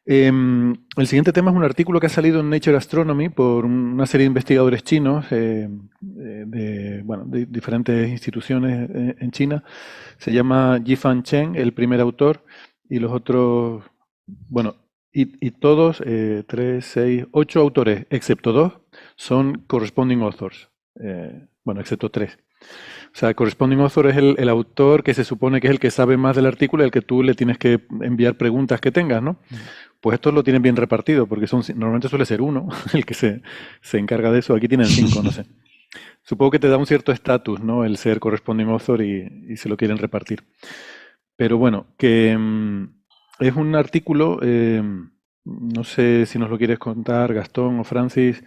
El siguiente tema es un artículo que ha salido en Nature Astronomy por una serie de investigadores chinos bueno, de diferentes instituciones en China. Se llama Yifan Chen, el primer autor, y los otros, bueno, y todos, tres, seis, ocho autores, excepto dos, son corresponding authors. Bueno, excepto tres. O sea, corresponding author es el autor que se supone que es el que sabe más del artículo y al que tú le tienes que enviar preguntas que tengas, ¿no? Pues estos lo tienen bien repartido, porque normalmente suele ser uno el que se encarga de eso. Aquí tienen cinco, no sé. Supongo que te da un cierto estatus, ¿no? El ser corresponding author y se lo quieren repartir. Pero bueno, que es un artículo, no sé si nos lo quieres contar, Gastón o Francis.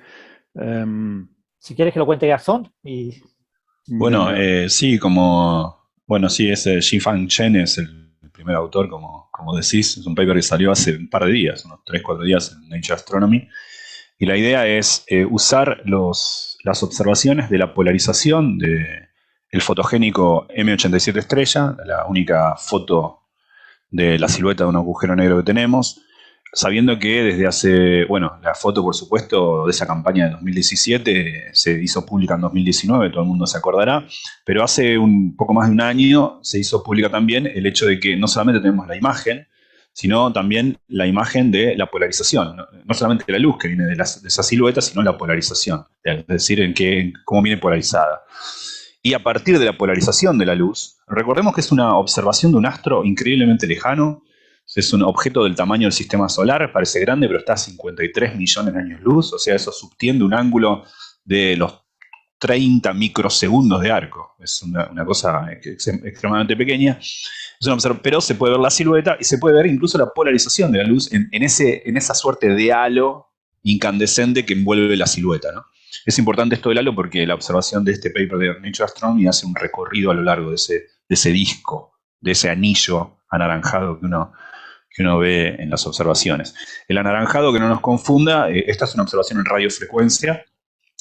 em, Si quieres que lo cuente Gastón. Y Bueno, Venga. sí, bueno, sí, ese Xifang Chen es el primer autor, como decís, es un paper que salió hace un par de días, unos 3 4 días en Nature Astronomy, y la idea es usar las observaciones de la polarización del fotogénico M87 estrella, la única foto de la silueta de un agujero negro que tenemos, sabiendo que desde hace, bueno, la foto por supuesto de esa campaña de 2017 se hizo pública en 2019, todo el mundo se acordará, pero hace un poco más de un año se hizo pública también el hecho de que no solamente tenemos la imagen, sino también la imagen de la polarización, no solamente la luz que viene de esa silueta, sino la polarización, es decir, cómo viene polarizada. Y a partir de la polarización de la luz, recordemos que es una observación de un astro increíblemente lejano, es un objeto del tamaño del sistema solar, parece grande, pero está a 53 millones de años luz, o sea, eso subtiende un ángulo de los 30 microsegundos de arco. Es una cosa extremadamente pequeña, pero se puede ver la silueta y se puede ver incluso la polarización de la luz en esa suerte de halo incandescente que envuelve la silueta, ¿no? Es importante esto del halo porque la observación de este paper de Nature Astronomy hace un recorrido a lo largo de ese disco, de ese anillo anaranjado que uno ve en las observaciones. El anaranjado, que no nos confunda, esta es una observación en radiofrecuencia,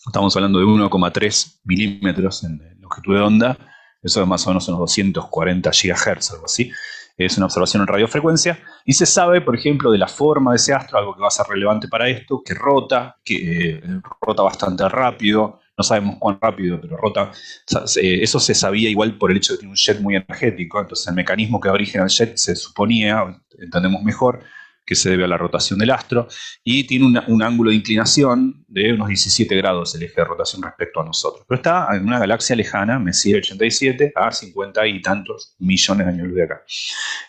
estamos hablando de 1,3 milímetros en longitud de onda, eso es más o menos unos 240 gigahertz, algo así. Es una observación en radiofrecuencia y se sabe, por ejemplo, de la forma de ese astro, algo que va a ser relevante para esto, que rota bastante rápido, no sabemos cuán rápido, pero rota. Eso se sabía igual por el hecho de que tiene un jet muy energético, entonces el mecanismo que da origen al jet se suponía, entendemos mejor, que se debe a la rotación del astro, y tiene un ángulo de inclinación de unos 17 grados el eje de rotación respecto a nosotros. Pero está en una galaxia lejana, Messier 87, a 50 y tantos millones de años luz de acá.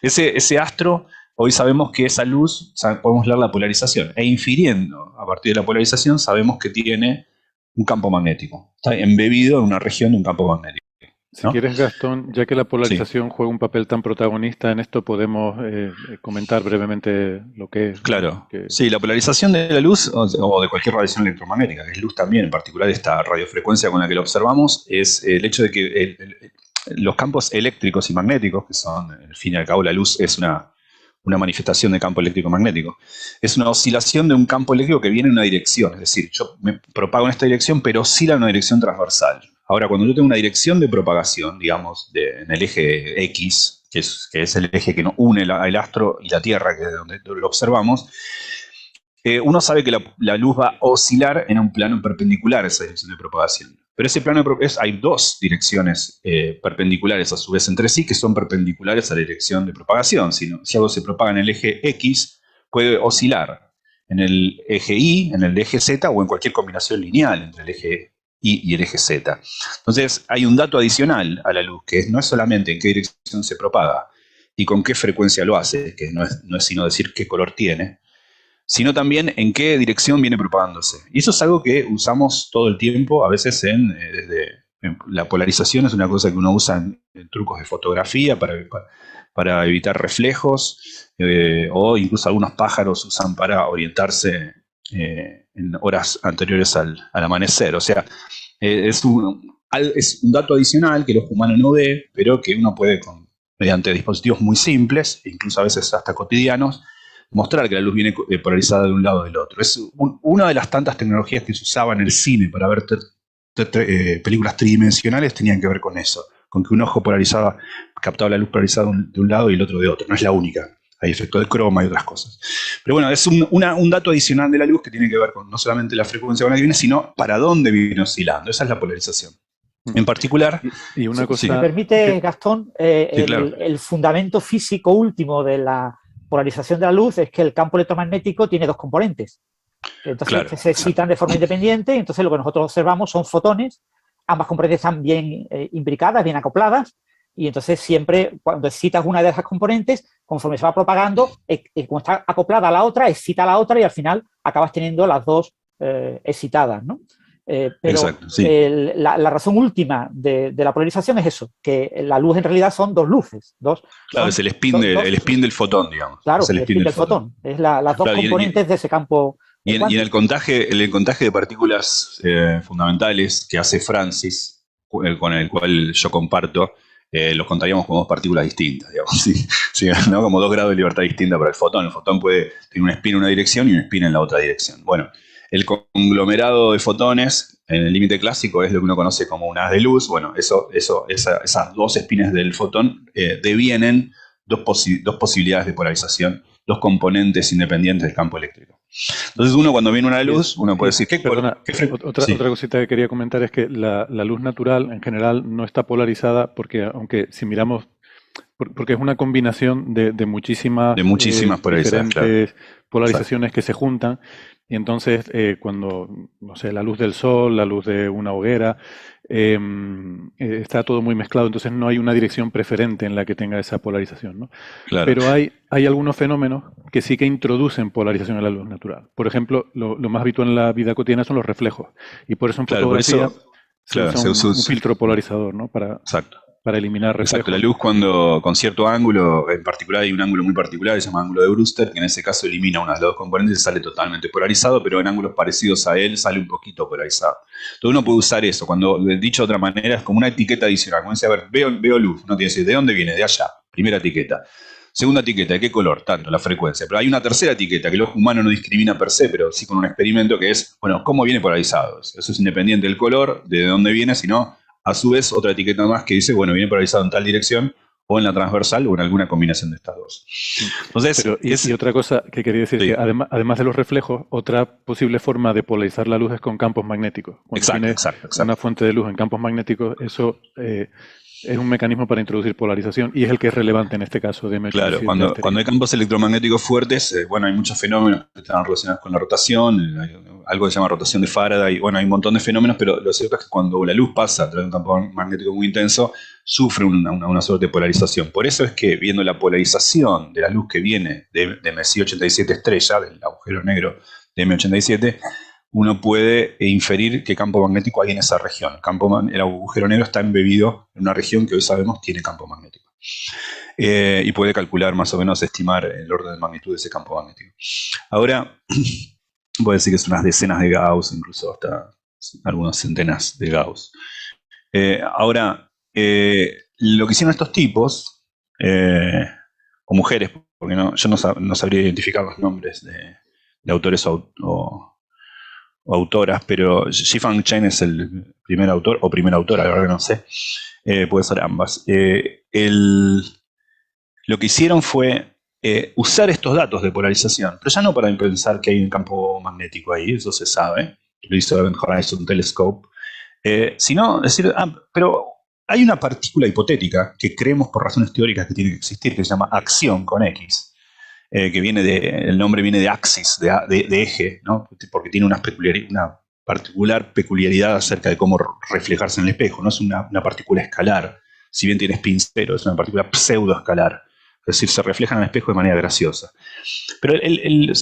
Ese astro, hoy sabemos que esa luz, podemos leer la polarización, e infiriendo a partir de la polarización, sabemos que tiene un campo magnético. Está embebido en una región de un campo magnético, Si ¿no? quieres, Gastón, ya que la Sí. polarización juega un papel tan protagonista en esto, podemos comentar brevemente lo que es, ¿no? Claro, sí, la polarización de la luz o de cualquier radiación electromagnética, que es luz también, en particular esta radiofrecuencia con la que la observamos, es el hecho de que los campos eléctricos y magnéticos, que son, al fin y al cabo, la luz es una manifestación de campo eléctrico magnético, es una oscilación de un campo eléctrico que viene en una dirección, es decir, yo me propago en esta dirección, pero oscila en una dirección transversal. Ahora, cuando yo tengo una dirección de propagación, digamos, en el eje X, que es el eje que nos une el astro y la Tierra, que es de donde lo observamos, uno sabe que la luz va a oscilar en un plano perpendicular a esa dirección de propagación. Pero ese plano hay dos direcciones perpendiculares a su vez entre sí que son perpendiculares a la dirección de propagación. Si algo se propaga en el eje X, puede oscilar en el eje Y, en el eje Z o en cualquier combinación lineal entre el eje Y y el eje Z. Entonces hay un dato adicional a la luz, que no es solamente en qué dirección se propaga y con qué frecuencia lo hace, que no es sino decir qué color tiene, sino también en qué dirección viene propagándose. Y eso es algo que usamos todo el tiempo, a veces la polarización es una cosa que uno usa en trucos de fotografía para evitar reflejos, o incluso algunos pájaros usan para orientarse en horas anteriores al amanecer. O sea, es un dato adicional que el ojo humano no ve, pero que uno puede, mediante dispositivos muy simples, incluso a veces hasta cotidianos, mostrar que la luz viene polarizada de un lado o del otro. Es una de las tantas tecnologías que se usaba en el cine para ver películas tridimensionales, tenían que ver con eso, con que un ojo polarizaba, captaba la luz polarizada de un lado y el otro de otro. No es la única. hay efecto de croma y otras cosas. Pero bueno, es un dato adicional de la luz que tiene que ver con no solamente la frecuencia con la que viene, sino para dónde viene oscilando. Esa es la polarización. En particular... Y una cosa... Si me permite, Gastón, sí, claro. el fundamento físico último de la polarización de la luz es que el campo electromagnético tiene dos componentes. Entonces, claro, se excitan de forma independiente, y entonces lo que nosotros observamos son fotones, ambas componentes están bien imbricadas, bien acopladas, y entonces siempre cuando excitas una de esas componentes, conforme se va propagando, como está acoplada a la otra, excita a la otra y al final acabas teniendo las dos excitadas, ¿no? Pero exacto, sí. La razón última de la polarización es eso, que la luz en realidad son dos luces. Claro, es el spin del fotón, digamos. Claro, es el spin del fotón. Es las dos componentes de ese campo. Y en el contaje de partículas fundamentales que hace Francis, con el cual yo comparto, los contaríamos como dos partículas distintas, digamos, ¿sí? ¿No? Como 2 grados de libertad distinta para el fotón. El fotón puede tener un spin en una dirección y un spin en la otra dirección. Bueno, el conglomerado de fotones en el límite clásico es lo que uno conoce como un haz de luz. Bueno, esas dos spins del fotón devienen dos posibilidades de polarización, dos componentes independientes del campo eléctrico. Entonces uno cuando viene una luz, uno puede decir... Otra cosita que quería comentar es que la luz natural en general no está polarizada porque, aunque si miramos, porque es una combinación de muchísimas polarizaciones, diferentes polarizaciones que se juntan, y entonces cuando, no sé, la luz del sol, la luz de una hoguera, está todo muy mezclado, entonces no hay una dirección preferente en la que tenga esa polarización, ¿no? Claro. Pero hay algunos fenómenos que sí que introducen polarización en la luz natural. Por ejemplo, lo más habitual en la vida cotidiana son los reflejos, y por eso en fotografía se usa un filtro polarizador, ¿no? Para eliminar reflejos. Exacto, la luz cuando con cierto ángulo, en particular hay un ángulo muy particular, se llama ángulo de Brewster, que en ese caso elimina una de las dos componentes y sale totalmente polarizado, pero en ángulos parecidos a él sale un poquito polarizado. Entonces uno puede usar eso, cuando dicho de otra manera, es como una etiqueta adicional. Como dice, a ver, veo luz, uno tiene que decir, ¿de dónde viene? De allá, primera etiqueta. Segunda etiqueta, ¿de qué color? Tanto, la frecuencia. Pero hay una tercera etiqueta que el ojo humano no discrimina per se, pero sí con un experimento que es, bueno, ¿cómo viene polarizado? Eso es independiente del color, de dónde viene, sino... A su vez, otra etiqueta más que dice, bueno, viene polarizado en tal dirección, o en la transversal, o en alguna combinación de estas dos. Entonces, y otra cosa que quería decir, que además de los reflejos, otra posible forma de polarizar la luz es con campos magnéticos. Cuando tienes una fuente de luz en campos magnéticos, eso es un mecanismo para introducir polarización, y es el que es relevante en este caso de M87. Claro, cuando hay campos electromagnéticos fuertes, bueno, hay muchos fenómenos que están relacionados con la rotación, hay algo que se llama rotación de Faraday, bueno, hay un montón de fenómenos, pero lo cierto es que cuando la luz pasa a través de un campo magnético muy intenso, sufre una suerte de polarización. Por eso es que, viendo la polarización de la luz que viene de MC87 estrella, del agujero negro de M87, uno puede inferir qué campo magnético hay en esa región. El agujero negro está embebido en una región que hoy sabemos tiene campo magnético. Y puede calcular, más o menos, estimar el orden de magnitud de ese campo magnético. Ahora, voy a decir que son unas decenas de Gauss, incluso hasta algunas centenas de Gauss. Ahora, lo que hicieron estos tipos, o mujeres, porque yo no sabría identificar los nombres de autores o autoras, pero Yifan Chen es el primer autor, o primera autora, la verdad que no sé, puede ser ambas. Lo que hicieron fue usar estos datos de polarización, pero ya no para pensar que hay un campo magnético ahí, eso se sabe, lo hizo Event Horizon Telescope, sino decir, pero hay una partícula hipotética que creemos por razones teóricas que tiene que existir, que se llama acción con X, que el nombre viene de axis, de eje, ¿no? Porque tiene una particular peculiaridad acerca de cómo reflejarse en el espejo. No es una partícula escalar, si bien tiene spin cero, es una partícula pseudoescalar. Es decir, se refleja en el espejo de manera graciosa. Pero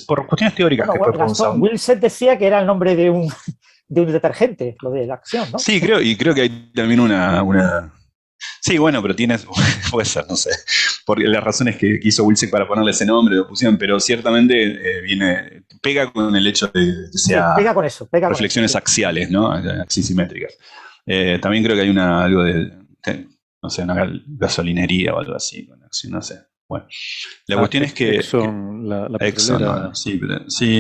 por cuestiones teóricas... Wilson decía que era el nombre de un detergente, lo de la acción, ¿no? Sí, creo que hay también una... Sí, bueno, pero puede ser, no sé, porque las razones que hizo Wilson para ponerle ese nombre lo pusieron, pero ciertamente pega con el hecho de que sea pega con eso, reflexiones axiales, ¿no? Axisimétricas. También creo que hay algo de, no sé, una gasolinería o algo así, no sé. Bueno, la cuestión es que... Exxon, la Exxon, no, sí,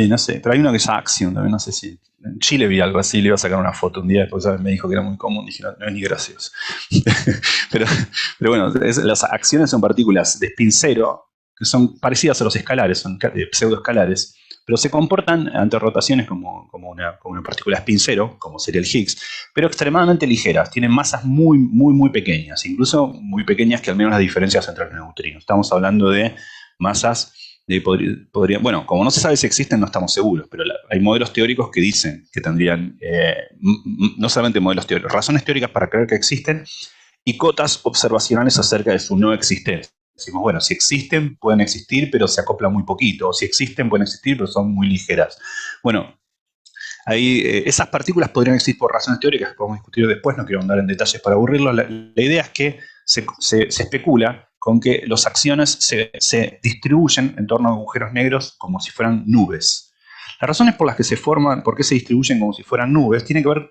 no sé, pero hay uno que es Axion, también no sé si... En Chile vi algo así, le iba a sacar una foto un día, después me dijo que era muy común, dije, no es ni gracioso. pero bueno, las acciones son partículas de spin cero, que son parecidas a los escalares, son pseudoescalares, pero se comportan ante rotaciones como una partícula spin cero, como sería el Higgs, pero extremadamente ligeras, tienen masas muy pequeñas, incluso muy pequeñas que al menos las diferencias entre los neutrinos. Estamos hablando de masas bueno, como no se sabe si existen, no estamos seguros, pero hay modelos teóricos que dicen que tendrían, no solamente modelos teóricos, razones teóricas para creer que existen y cotas observacionales acerca de su no existencia. Decimos, bueno, si existen, pueden existir, pero se acoplan muy poquito, o si existen, pueden existir, pero son muy ligeras. Bueno, ahí, esas partículas podrían existir por razones teóricas que podemos discutir después, no quiero andar en detalles para aburrirlo. La idea es que se especula con que las acciones se distribuyen en torno a agujeros negros como si fueran nubes. Las razones por las que se forman, por qué se distribuyen como si fueran nubes, tiene que ver,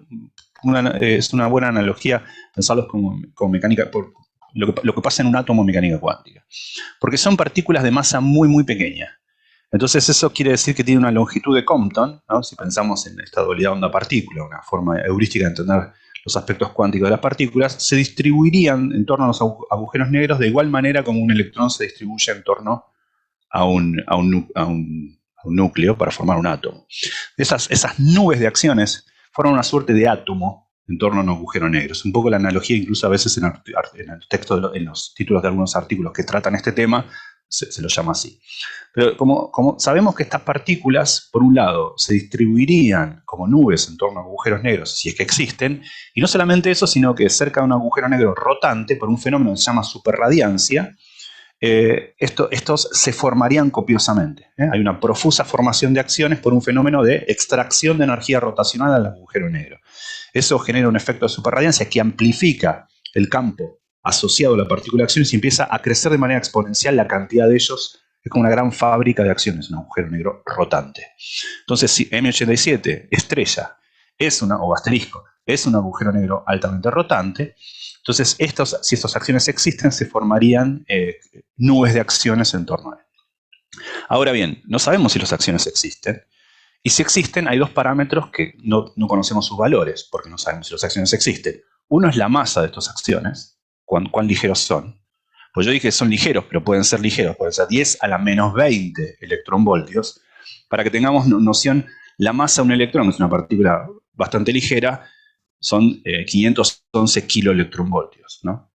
es una buena analogía pensarlos como mecánica, por lo que pasa en un átomo en mecánica cuántica. Porque son partículas de masa muy pequeña. Entonces eso quiere decir que tiene una longitud de Compton, ¿no? Si pensamos en esta dualidad onda-partícula, una forma heurística de entender los aspectos cuánticos de las partículas, se distribuirían en torno a los agujeros negros de igual manera como un electrón se distribuye en torno a un núcleo para formar un átomo. Esas nubes de acciones forman una suerte de átomo en torno a un agujero negro. Es un poco la analogía, incluso a veces en el texto, en los títulos de algunos artículos que tratan este tema, se lo llama así. Pero como sabemos que estas partículas, por un lado, se distribuirían como nubes en torno a agujeros negros, si es que existen, y no solamente eso, sino que cerca de un agujero negro rotante, por un fenómeno que se llama superradiancia, estos se formarían copiosamente. Hay una profusa formación de acciones por un fenómeno de extracción de energía rotacional al agujero negro. Eso genera un efecto de superradiancia que amplifica el campo asociado a la partícula de acciones y empieza a crecer de manera exponencial la cantidad de ellos. Es como una gran fábrica de acciones, un agujero negro rotante. Entonces, si M87, estrella, o asterisco, es un agujero negro altamente rotante, entonces si estas acciones existen, se formarían nubes de acciones en torno a él. Ahora bien, no sabemos si las acciones existen. Y si existen, hay dos parámetros que no conocemos sus valores, porque no sabemos si las acciones existen. Uno es la masa de estas acciones, cuán ligeros son. Pues yo dije que son ligeros, pero pueden ser ligeros, pueden ser 10 a la menos 20 electronvoltios. Para que tengamos noción, la masa de un electrón, que es una partícula bastante ligera, son 511 kiloelectronvoltios, ¿no?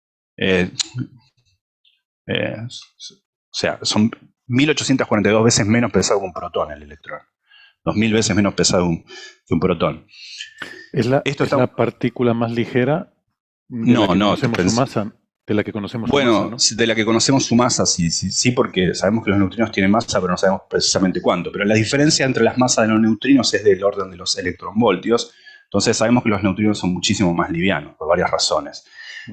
O sea, son 1842 veces menos pesado que un protón el electrón. 2000 veces menos pesado que un protón. ¿Es la partícula más ligera de la que conocemos su masa? De la que conocemos su masa, ¿no? De la que conocemos su masa, sí, porque sabemos que los neutrinos tienen masa, pero no sabemos precisamente cuánto. Pero la diferencia entre las masas de los neutrinos es del orden de los electronvoltios. Entonces sabemos que los neutrinos son muchísimo más livianos, por varias razones.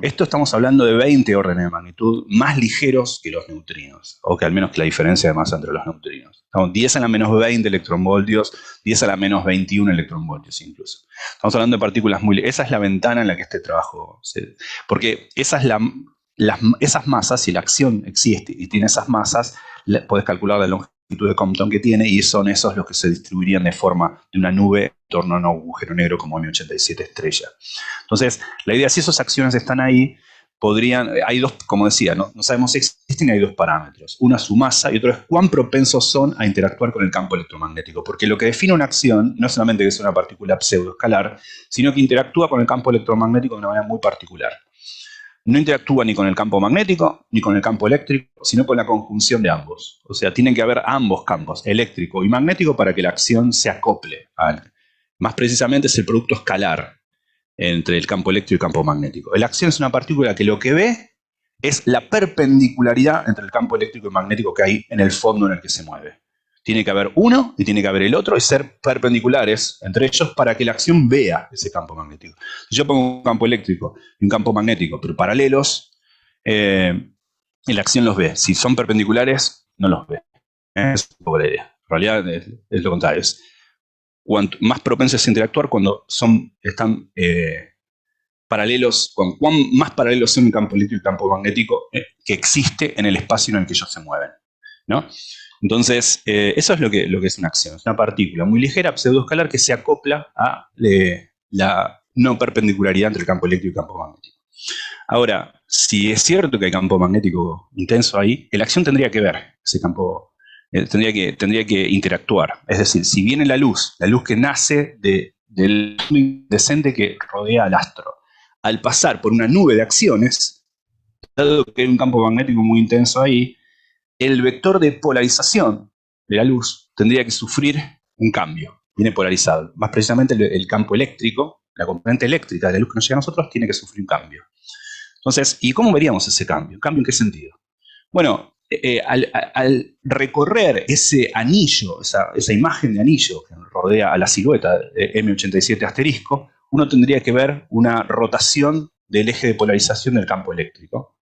Esto estamos hablando de 20 órdenes de magnitud más ligeros que los neutrinos, o que al menos que la diferencia de masa entre los neutrinos. Estamos 10 a la menos 20 electronvoltios, 10 a la menos 21 electronvoltios incluso. Estamos hablando de partículas muy ligeras. Esa es la ventana en la que este trabajo porque esas masas, si la acción existe y tiene esas masas, puedes calcular la longitud de Compton que tiene y son esos los que se distribuirían de forma de una nube en torno a un agujero negro como M87 estrella. Entonces, la idea es si esas acciones están ahí, hay dos, como decía, no sabemos si existen, hay dos parámetros. Uno es su masa y otro es cuán propensos son a interactuar con el campo electromagnético. Porque lo que define una acción no es solamente que es una partícula pseudoescalar, sino que interactúa con el campo electromagnético de una manera muy particular. No interactúa ni con el campo magnético ni con el campo eléctrico, sino con la conjunción de ambos. O sea, tienen que haber ambos campos, eléctrico y magnético, para que la acción se acople. Más precisamente es el producto escalar entre el campo eléctrico y el campo magnético. La acción es una partícula que lo que ve es la perpendicularidad entre el campo eléctrico y magnético que hay en el fondo en el que se mueve. Tiene que haber uno y tiene que haber el otro y ser perpendiculares entre ellos para que la acción vea ese campo magnético. Si yo pongo un campo eléctrico y un campo magnético, pero paralelos, la acción los ve. Si son perpendiculares, no los ve. Es un poco la idea. En realidad es lo contrario. Cuanto más propensos a interactuar cuando están paralelos, cuán más paralelos son el campo eléctrico y el campo magnético que existe en el espacio en el que ellos se mueven, ¿no? Entonces, eso es lo que es una acción. Es una partícula muy ligera, pseudoescalar, que se acopla a la no perpendicularidad entre el campo eléctrico y el campo magnético. Ahora, si es cierto que hay campo magnético intenso ahí, la acción tendría que ver ese campo, tendría que interactuar. Es decir, si viene la luz que nace del mundo incandescente que rodea al astro, al pasar por una nube de acciones, dado que hay un campo magnético muy intenso ahí, el vector de polarización de la luz tendría que sufrir un cambio. Viene polarizado. Más precisamente el campo eléctrico, la componente eléctrica de la luz que nos llega a nosotros, tiene que sufrir un cambio. Entonces, ¿y cómo veríamos ese cambio? ¿Cambio en qué sentido? Bueno, al recorrer ese anillo, esa imagen de anillo que rodea a la silueta de M87 asterisco, uno tendría que ver una rotación del eje de polarización del campo eléctrico,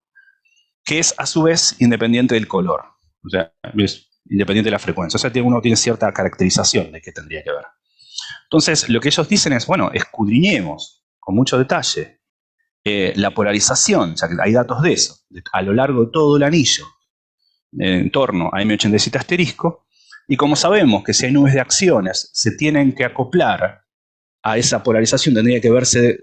que es a su vez independiente del color, o sea, es independiente de la frecuencia. O sea, uno tiene cierta caracterización de qué tendría que ver. Entonces, lo que ellos dicen es, bueno, escudriñemos con mucho detalle la polarización, ya que hay datos de eso, a lo largo de todo el anillo, en torno a M87 asterisco, y como sabemos que si hay nubes de acciones se tienen que acoplar a esa polarización, tendría que verse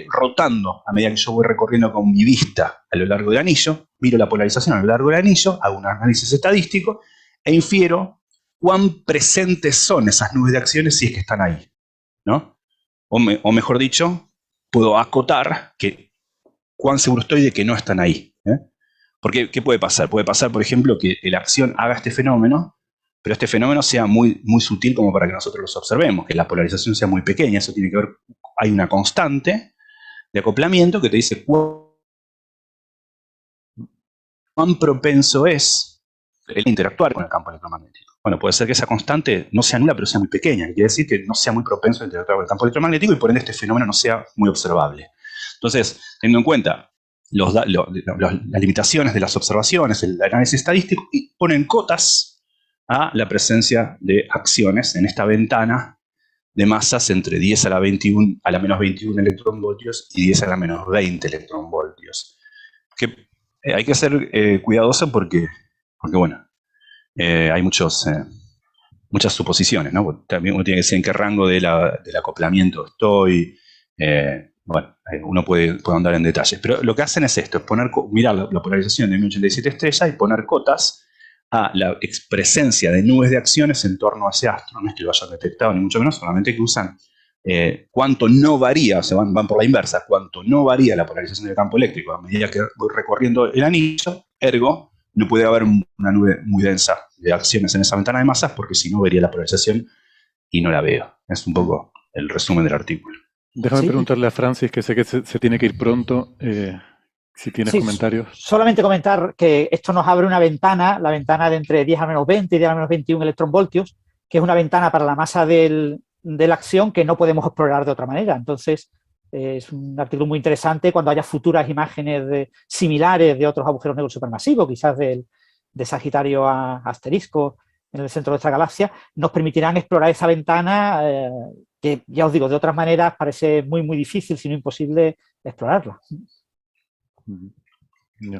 rotando a medida que yo voy recorriendo con mi vista a lo largo del anillo, miro la polarización a lo largo del anillo, hago un análisis estadístico e infiero cuán presentes son esas nubes de acciones si es que están ahí, ¿no? O mejor dicho, puedo acotar que cuán seguro estoy de que no están ahí, ¿eh? Porque, ¿qué puede pasar? Puede pasar, por ejemplo, que la acción haga este fenómeno, pero este fenómeno sea muy, muy sutil como para que nosotros los observemos, que la polarización sea muy pequeña. Eso tiene que ver, hay una constante de acoplamiento que te dice cuán propenso es el interactuar con el campo electromagnético. Bueno, puede ser que esa constante no sea nula, pero sea muy pequeña. Quiere decir que no sea muy propenso a interactuar con el campo electromagnético y por ende este fenómeno no sea muy observable. Entonces, teniendo en cuenta las limitaciones de las observaciones, el análisis estadístico, y ponen cotas a la presencia de acciones en esta ventana de masas entre 10 a la 21 a la menos 21 electronvoltios y 10 a la menos 20 electronvoltios. Que hay que ser cuidadoso porque bueno, hay muchas suposiciones, ¿no? También uno tiene que decir en qué rango del acoplamiento estoy. Bueno, uno puede andar en detalles. Pero lo que hacen es esto, es mirar la polarización de 1087 estrella y poner cotas a la presencia de nubes de acciones en torno a ese astro. No es que lo hayan detectado, ni mucho menos, solamente que usan cuánto no varía, o sea, van por la inversa, cuánto no varía la polarización del campo eléctrico a medida que voy recorriendo el anillo, ergo, no puede haber una nube muy densa de acciones en esa ventana de masas, porque si no vería la polarización y no la veo. Es un poco el resumen del artículo. Déjame preguntarle a Francis, que sé que se tiene que ir pronto, si tienes comentarios. Solamente comentar que esto nos abre una ventana, la ventana de entre 10 a menos 20 y 10 a menos 21 electronvoltios, que es una ventana para la masa de la acción que no podemos explorar de otra manera. Entonces, es un artículo muy interesante cuando haya futuras imágenes similares de otros agujeros negros supermasivos, quizás de Sagitario a asterisco en el centro de nuestra galaxia, nos permitirán explorar esa ventana que, ya os digo, de otras maneras parece muy, muy difícil, si no imposible, explorarla.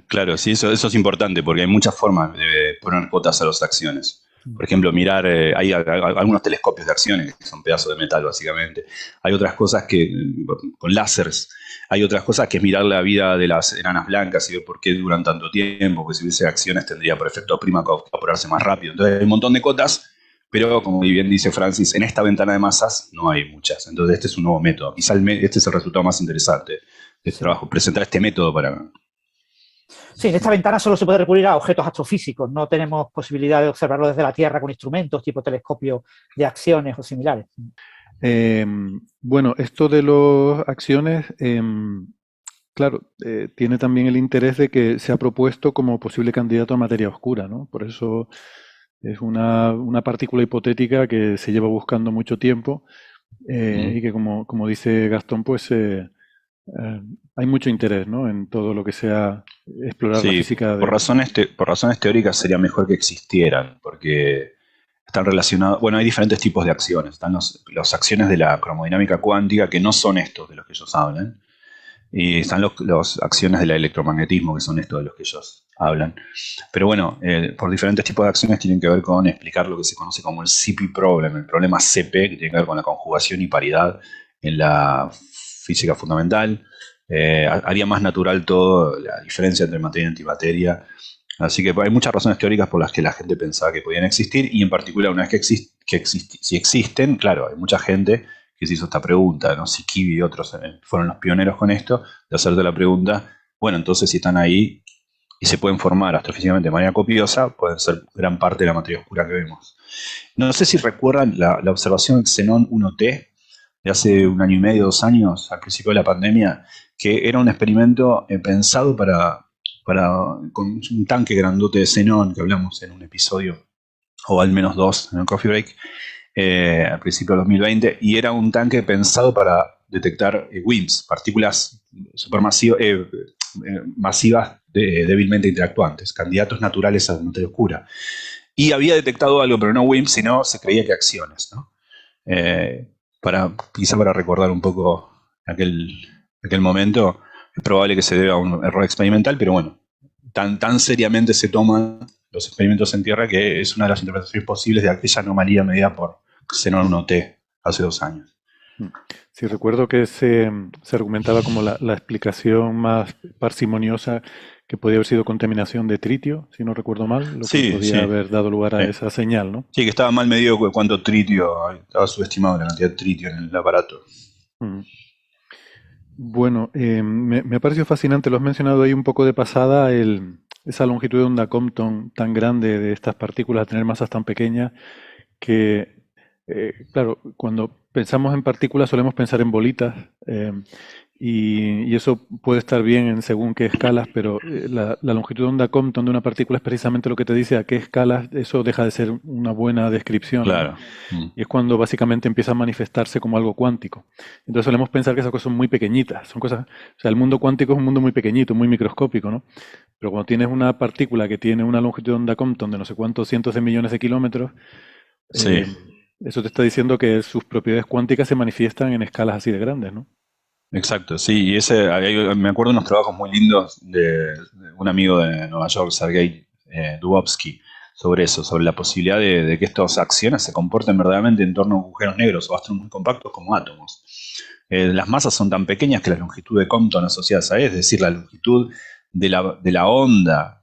Claro, sí, eso es importante porque hay muchas formas de poner cotas a las acciones. Por ejemplo, mirar, hay algunos telescopios de acciones que son pedazos de metal, básicamente. Hay otras cosas que, con láseres, hay otras cosas que es mirar la vida de las enanas blancas y ver por qué duran tanto tiempo, porque si hubiese acciones tendría por efecto prima que evaporarse más rápido. Entonces hay un montón de cotas, pero como bien dice Francis, en esta ventana de masas no hay muchas. Entonces este es un nuevo método. Quizá este es el resultado más interesante de este trabajo, presentar este método para... Sí, en esta ventana solo se puede recurrir a objetos astrofísicos. No tenemos posibilidad de observarlo desde la Tierra con instrumentos tipo telescopio de acciones o similares. Bueno, esto de las acciones, claro, tiene también el interés de que se ha propuesto como posible candidato a materia oscura, ¿no? Por eso es una partícula hipotética que se lleva buscando mucho tiempo y que, como dice Gastón, pues... hay mucho interés, ¿no?, en todo lo que sea explorar la física. Por razones teóricas sería mejor que existieran, porque están relacionados... Bueno, hay diferentes tipos de acciones. Están las acciones de la cromodinámica cuántica, que no son estos de los que ellos hablan. Y están las acciones del electromagnetismo, que son estos de los que ellos hablan. Pero bueno, por diferentes tipos de acciones tienen que ver con explicar lo que se conoce como el CP problem, el problema CP, que tiene que ver con la conjugación y paridad en la física fundamental, haría más natural todo, la diferencia entre materia y antimateria. Así que hay muchas razones teóricas por las que la gente pensaba que podían existir, y en particular una vez si existen, claro, hay mucha gente que se hizo esta pregunta, ¿no? Si Kivi y otros fueron los pioneros con esto, de hacerte la pregunta, bueno, entonces si están ahí y se pueden formar astrofísicamente de manera copiosa, pueden ser gran parte de la materia oscura que vemos. No sé si recuerdan la observación del Xenón 1T de hace 1 año y medio, 2 años, al principio de la pandemia, que era un experimento pensado con un tanque grandote de xenón, que hablamos en un episodio, o al menos 2 en el Coffee Break, al principio de 2020, y era un tanque pensado para detectar WIMPs, partículas supermasivas, masivas débilmente interactuantes, candidatos naturales a la materia oscura. Y había detectado algo, pero no WIMPs, sino se creía que acciones, ¿no? Quizá para recordar un poco aquel momento, es probable que se deba a un error experimental, pero bueno, tan seriamente se toman los experimentos en Tierra que es una de las interpretaciones posibles de aquella anomalía medida por Xenón 1T hace 2 años. Sí, recuerdo que se argumentaba como la explicación más parsimoniosa que podía haber sido contaminación de tritio, si no recuerdo mal, lo que podía haber dado lugar a esa señal, ¿no? Sí, que estaba mal medido cuánto tritio, estaba subestimado la cantidad de tritio en el aparato. Bueno, me ha parecido fascinante, lo has mencionado ahí un poco de pasada, esa longitud de onda Compton tan grande de estas partículas a tener masas tan pequeñas que, claro, cuando pensamos en partículas solemos pensar en bolitas, y eso puede estar bien en según qué escalas, pero la longitud de onda Compton de una partícula es precisamente lo que te dice a qué escalas eso deja de ser una buena descripción. Claro. Y es cuando básicamente empieza a manifestarse como algo cuántico. Entonces solemos pensar que esas cosas son muy pequeñitas, son cosas, o sea, el mundo cuántico es un mundo muy pequeñito, muy microscópico, ¿no? Pero cuando tienes una partícula que tiene una longitud de onda Compton de no sé cuántos cientos de millones de kilómetros, eso te está diciendo que sus propiedades cuánticas se manifiestan en escalas así de grandes, ¿no? Exacto, sí, y me acuerdo de unos trabajos muy lindos de un amigo de Nueva York, Sergei Dubovsky, sobre eso, sobre la posibilidad de que estas acciones se comporten verdaderamente en torno a agujeros negros o astros muy compactos como átomos. Las masas son tan pequeñas que la longitud de Compton asociadas a es decir, la longitud de la onda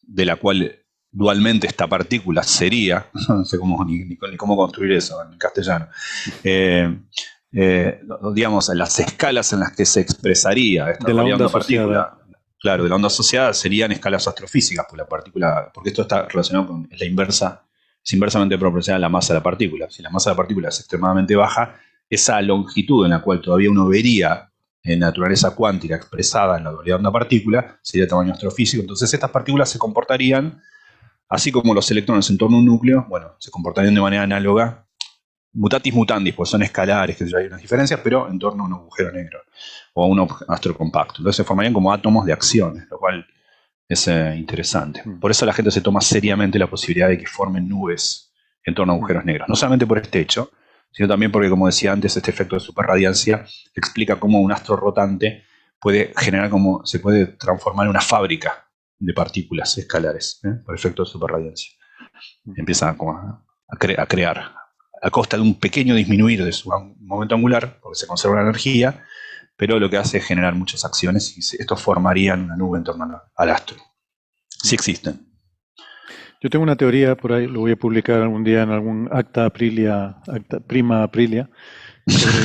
de la cual dualmente esta partícula sería, no sé ni cómo construir eso en castellano, digamos, en las escalas en las que se expresaría esta realidad de onda partícula. Claro, de la onda asociada serían escalas astrofísicas, pues la partícula, porque esto está relacionado con la inversa, es inversamente proporcional a la masa de la partícula. Si la masa de la partícula es extremadamente baja, esa longitud en la cual todavía uno vería en naturaleza cuántica expresada en la dualidad onda-partícula sería de tamaño astrofísico. Entonces estas partículas se comportarían, así como los electrones en torno a un núcleo, bueno, se comportarían de manera análoga, mutatis mutandis, pues son escalares, que hay unas diferencias, pero en torno a un agujero negro o a un astro compacto. Entonces se formarían como átomos de acciones, lo cual es interesante. Por eso la gente se toma seriamente la posibilidad de que formen nubes en torno a agujeros negros. No solamente por este hecho, sino también porque, como decía antes, este efecto de superradiancia explica cómo un astro rotante puede generar se puede transformar en una fábrica de partículas escalares, por efecto de superradiancia. Empieza a crear a costa de un pequeño disminuir de su momento angular, porque se conserva la energía, pero lo que hace es generar muchas acciones y estos formarían una nube en torno al astro. Sí existen. Yo tengo una teoría por ahí, lo voy a publicar algún día en algún acta prima aprilia, sobre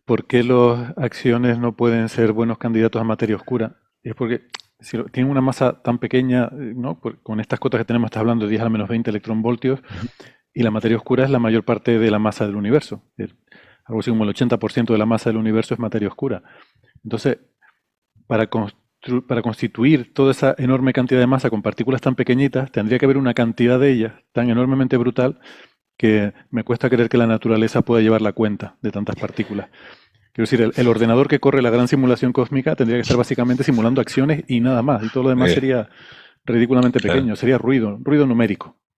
por qué las acciones no pueden ser buenos candidatos a materia oscura. Y es porque si tienen una masa tan pequeña, ¿no? Con estas cotas que tenemos, estás hablando de 10 a la menos 20 electronvoltios, y la materia oscura es la mayor parte de la masa del universo. Algo así como el 80% de la masa del universo es materia oscura. Entonces, para constituir toda esa enorme cantidad de masa con partículas tan pequeñitas, tendría que haber una cantidad de ellas tan enormemente brutal que me cuesta creer que la naturaleza pueda llevar la cuenta de tantas partículas. Quiero decir, el ordenador que corre la gran simulación cósmica tendría que estar básicamente simulando acciones y nada más. Y todo lo demás sería ridículamente pequeño, sería ruido numérico.